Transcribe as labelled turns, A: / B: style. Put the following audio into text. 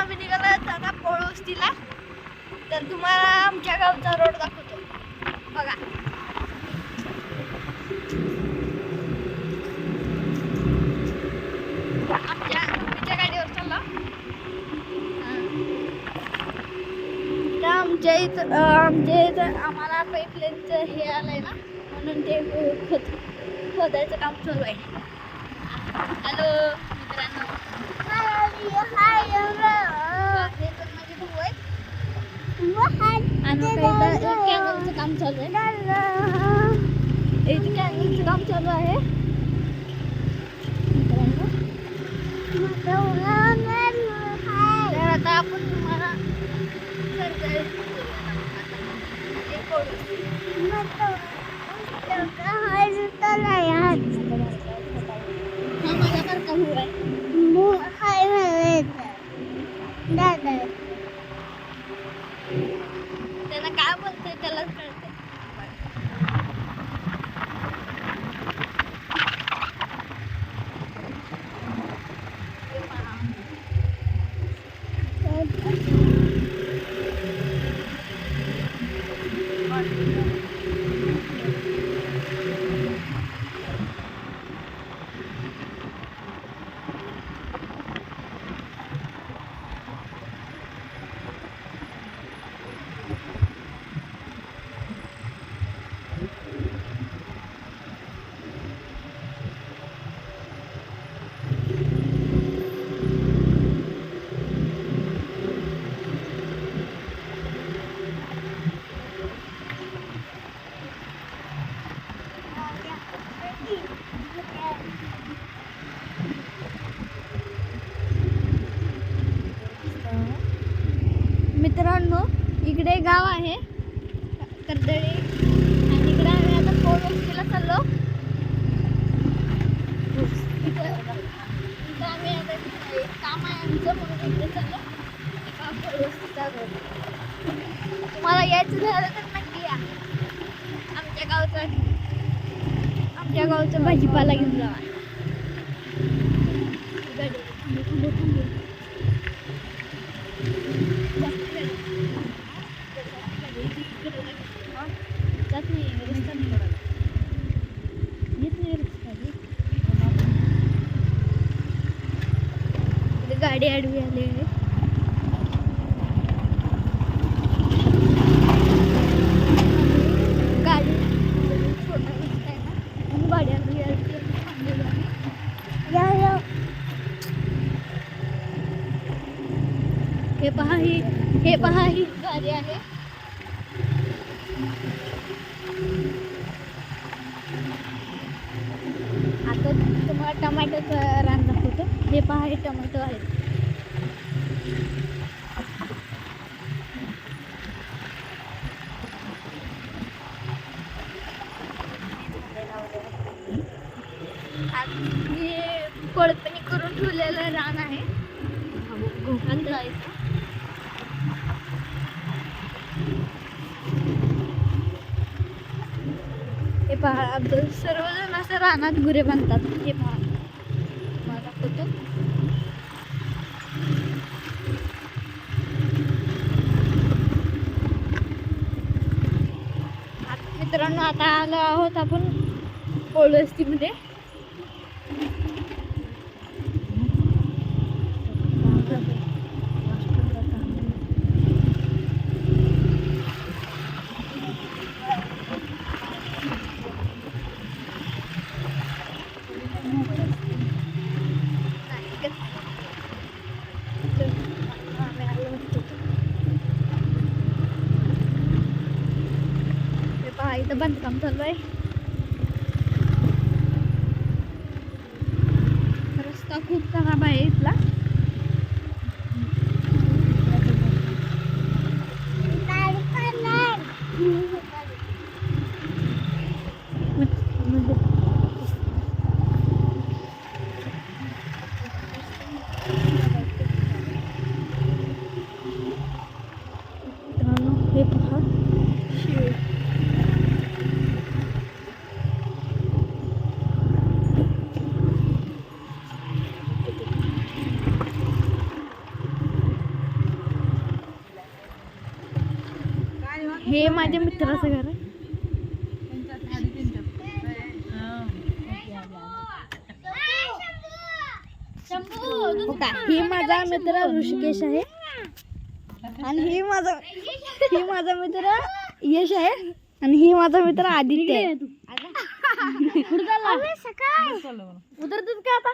A: आम्ही निघालो आता पोळोस्तीला. तर तुम्हाला आमच्या गावचा रोड दाखवतो बघा. आमच्या गाडीवर चालला. आमच्या इथं आम्हाला पाईपलाईनचं हे आलंय ना, म्हणून ते खोदायचं काम चालू आहे. हॅलो मित्रांनो, हे तर माझे भाऊ आहेत आणि इथं कॅनलचं काम चालू आहे. इथे कॅनलचं काम चालू आहे मित्रांनो. तर आता आपण तुम्हाला त्यांना काय बोलतंय त्यालाच कळतंय. मित्रांनो, इकडे गाव आहे कर्दळी आणि इकडे आम्ही आता पोळोस्तीला चाललो. इथं आम्ही आता काम आहे आमचं, म्हणून इकडे चाललो पोळोस्तीचा रोड. तुम्हाला यायचं झालं तर नक्की या. आमच्या गावचं भाजीपाला घेऊन जावा. गाडी आडवी आली आहे. गाडी छोटा रस्ता आहे ना, म्हणून गाडी आडवी आली. हे पहा ही गाडी आहे. आता तुम्हाला टमाटोचं रान दाखवतो. हे पहा, हे टमाटो आहेत. हे कोळपणी करून ठेवलेलं रान आहे. हे पहा, सर्वजण असं रानात गुरे बांधतात. हे पहा, मला दाखवतो. मित्रांनो, आता आलो आहोत आपण पोळोस्तीमध्ये. इथं बांधकाम चालू आहे. रस्ता खूप खराब आहे इथला. हे पहा, हे माझ्या मित्राचं घर आहे. हो का? ही माझा मित्र ऋषिकेश आहे आणि ही माझा मित्र यश आहे आणि ही माझा मित्र आदित्य आहे. उतरतच का आता?